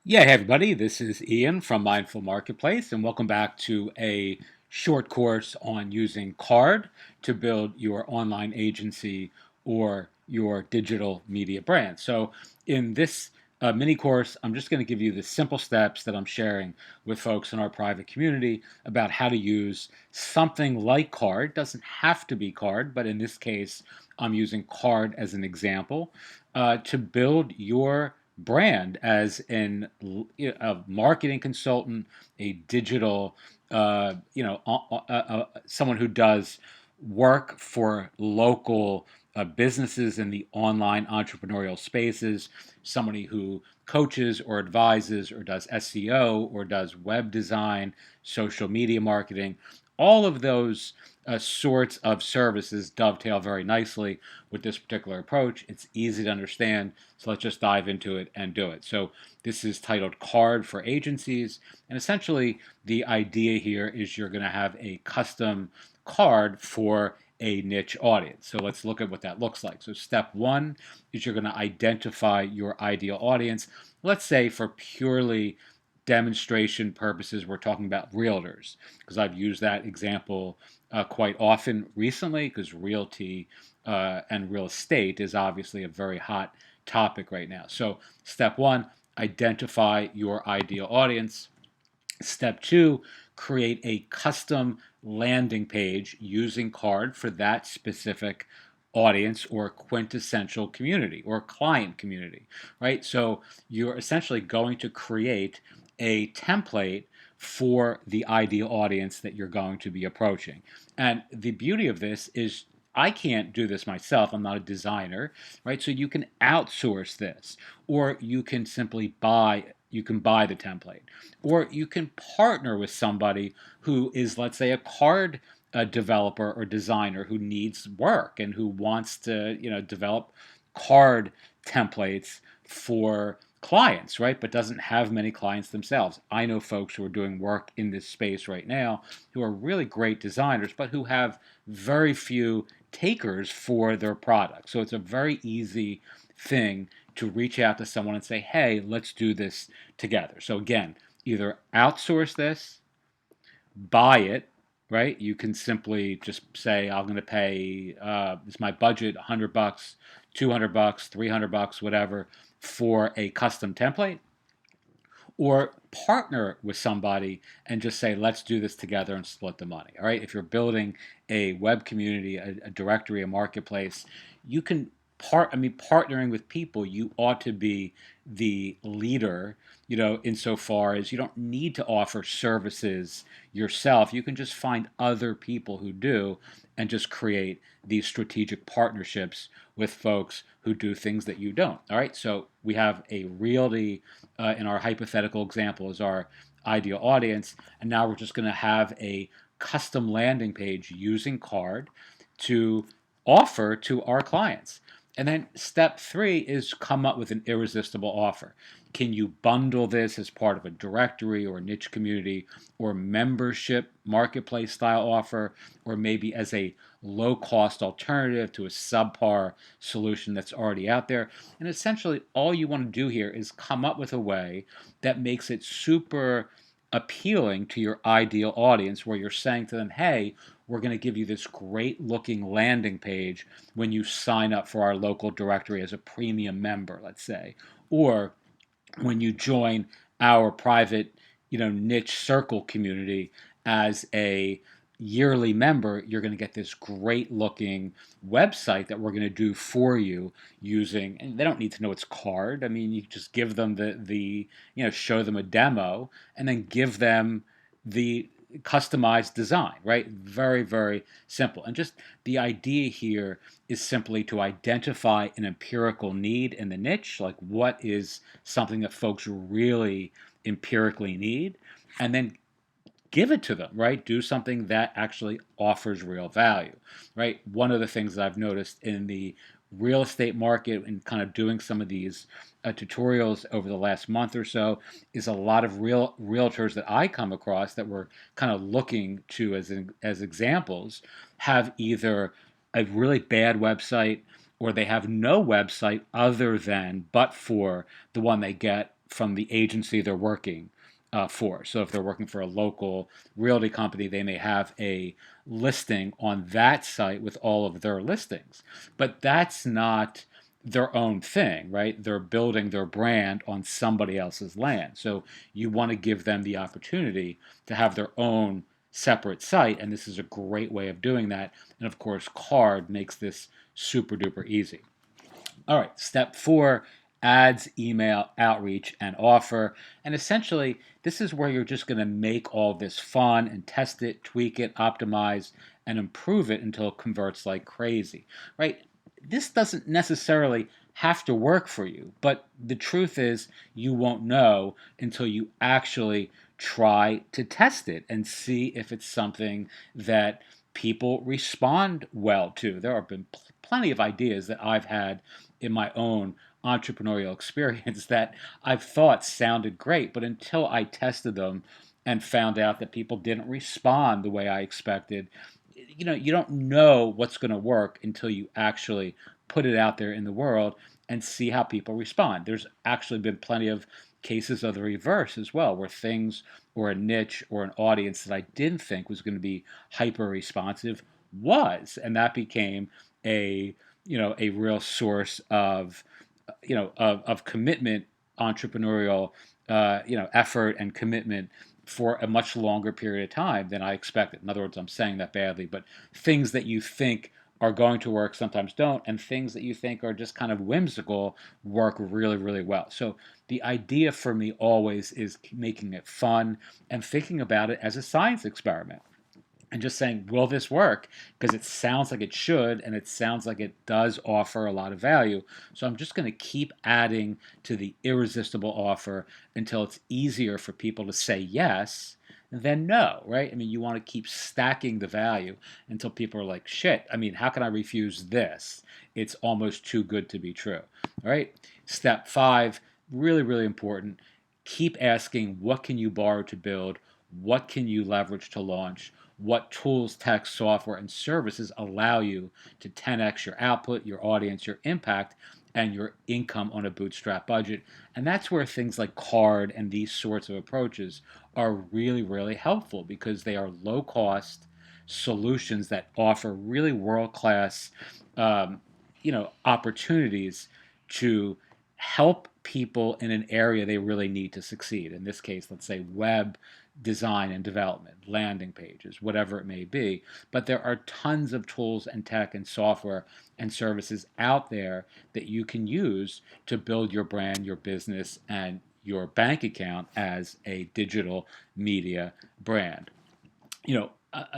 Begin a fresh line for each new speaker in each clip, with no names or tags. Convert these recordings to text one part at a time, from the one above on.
Yeah, hey everybody, this is Ian from Mindful Marketplace, and welcome back to a short course on using CARRD to build your online agency or your digital media brand. So, in this mini course, I'm just going to give you the simple steps that I'm sharing with folks in our private community about how to use something like CARRD. It doesn't have to be CARRD, but in this case, I'm using CARRD as an example to build your brand as a marketing consultant, a digital, someone who does work for local businesses in the online entrepreneurial spaces, somebody who coaches or advises or does SEO or does web design, social media marketing. All of those sorts of services dovetail very nicely with this particular approach. It's easy to understand, so let's just dive into it and do it. So this is titled CARRD for Agencies, and essentially the idea here is you're going to have a custom card for a niche audience. So let's look at what that looks like. So step one is you're going to identify your ideal audience. Let's say for purely demonstration purposes, we're talking about realtors, because I've used that example quite often recently, because realty and real estate is obviously a very hot topic right now. So, step one, identify your ideal audience. Step two, create a custom landing page using CARRD for that specific audience or quintessential community or client community, right? So you're essentially going to create a template for the ideal audience that you're going to be approaching. And the beauty of this is I can't do this myself. I'm not a designer, right? So you can outsource this, or you can simply buy the template, or you can partner with somebody who is, let's say, a card developer or designer who needs work and who wants to, develop card templates for clients, right? But doesn't have many clients themselves. I know folks who are doing work in this space right now who are really great designers, but who have very few takers for their product. So it's a very easy thing to reach out to someone and say, hey, let's do this together. So again, either outsource this, buy it, right? You can simply just say, I'm going to pay, this is my budget, $100, $200, $300, whatever, for a custom template, or partner with somebody and just say, let's do this together and split the money. All right. If you're building a web community, a directory, a marketplace, you can partnering with people, you ought to be the leader, insofar as you don't need to offer services yourself. You can just find other people who do and just create these strategic partnerships with folks who do things that you don't. All right. So we have a realty in our hypothetical example as our ideal audience. And now we're just going to have a custom landing page using CARRD to offer to our clients. And then step three is come up with an irresistible offer. Can you bundle this as part of a directory or a niche community or membership marketplace style offer, or maybe as a low cost alternative to a subpar solution that's already out there? And essentially, all you want to do here is come up with a way that makes it super appealing to your ideal audience, where you're saying to them, hey, we're going to give you this great looking landing page when you sign up for our local directory as a premium member, let's say, or when you join our private, niche circle community as a yearly member, you're going to get this great looking website that we're going to do for you using, and they don't need to know it's CARRD. I mean, you just give them show them a demo and then give them the customized design, right? Very, very simple. And just the idea here is simply to identify an empirical need in the niche, like what is something that folks really empirically need, and then give it to them, right? Do something that actually offers real value, right? One of the things that I've noticed in the real estate market and kind of doing some of these tutorials over the last month or so is a lot of realtors that I come across that we're kind of looking to as examples have either a really bad website, or they have no website other than but for the one they get from the agency they're working for. So if they're working for a local realty company, they may have a listing on that site with all of their listings. But that's not their own thing, right? They're building their brand on somebody else's land. So you want to give them the opportunity to have their own separate site, and this is a great way of doing that. And of course, CARRD makes this super duper easy. All right, step 4, ads, email, outreach, and offer. And essentially, this is where you're just going to make all this fun and test it, tweak it, optimize, and improve it until it converts like crazy, right? This doesn't necessarily have to work for you, but the truth is you won't know until you actually try to test it and see if it's something that people respond well to. There have been plenty of ideas that I've had in my own entrepreneurial experience that I've thought sounded great, but until I tested them and found out that people didn't respond the way I expected, you don't know what's going to work until you actually put it out there in the world and see how people respond. There's actually been plenty of cases of the reverse as well, where things or a niche or an audience that I didn't think was going to be hyper responsive was, and that became a a real source of of commitment, entrepreneurial effort and commitment for a much longer period of time than I expected. In other words, I'm saying that badly, but things that you think are going to work sometimes don't, and things that you think are just kind of whimsical work really, really well. So the idea for me always is making it fun and thinking about it as a science experiment and just saying, will this work? Because it sounds like it should, and it sounds like it does offer a lot of value. So I'm just going to keep adding to the irresistible offer until it's easier for people to say yes than no, right? I mean, you want to keep stacking the value until people are like, shit, I mean, how can I refuse this? It's almost too good to be true. All right. Step 5, really, really important. Keep asking, what can you borrow to build? What can you leverage to launch? What tools, tech, software, and services allow you to 10x your output, your audience, your impact, and your income on a bootstrap budget. And that's where things like CARRD and these sorts of approaches are really, really helpful because they are low cost solutions that offer really world class, opportunities to help people in an area they really need to succeed. In this case, let's say web design and development, landing pages, whatever it may be. But there are tons of tools and tech and software and services out there that you can use to build your brand, your business, and your bank account as a digital media brand.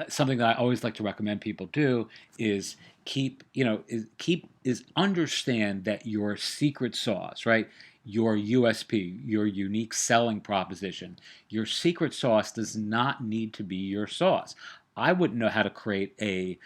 Something that I always like to recommend people do is understand that your secret sauce, right? Your USP, your unique selling proposition, your secret sauce does not need to be your sauce. I wouldn't know how to create a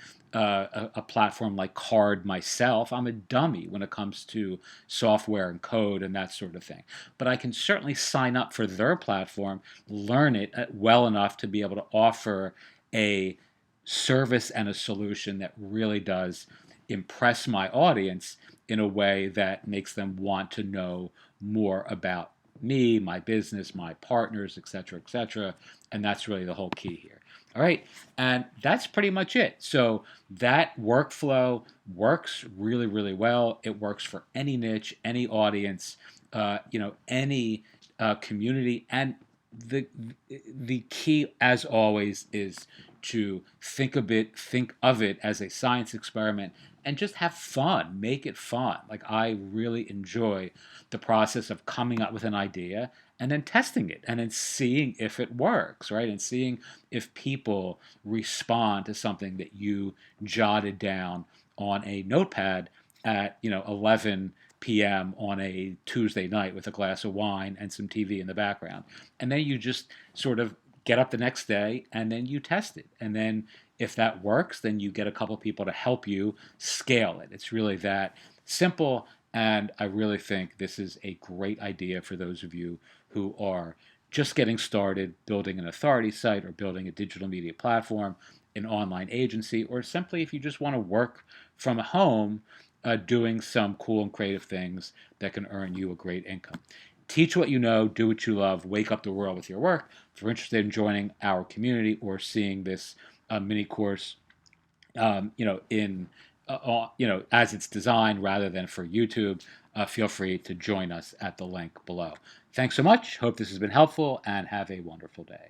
platform like CARRD myself. I'm a dummy when it comes to software and code and that sort of thing. But I can certainly sign up for their platform, learn it well enough to be able to offer a service and a solution that really does impress my audience in a way that makes them want to know more about me, my business, my partners, etc., etc. And that's really the whole key here. All right, and that's pretty much it. So that workflow works really, really well. It works for any niche, any audience, any community, and the the key, as always, is to think of it as a science experiment and just have fun, make it fun. Like I really enjoy the process of coming up with an idea and then testing it and then seeing if it works, right? And seeing if people respond to something that you jotted down on a notepad at 11 p.m. on a Tuesday night with a glass of wine and some TV in the background. And then you just sort of get up the next day and then you test it. And then if that works, then you get a couple of people to help you scale it. It's really that simple. And I really think this is a great idea for those of you who are just getting started building an authority site or building a digital media platform, an online agency, or simply if you just want to work from home doing some cool and creative things that can earn you a great income. Teach what you know, do what you love, wake up the world with your work. If you're interested in joining our community or seeing this mini course, in as it's designed rather than for YouTube, feel free to join us at the link below. Thanks so much. Hope this has been helpful, and have a wonderful day.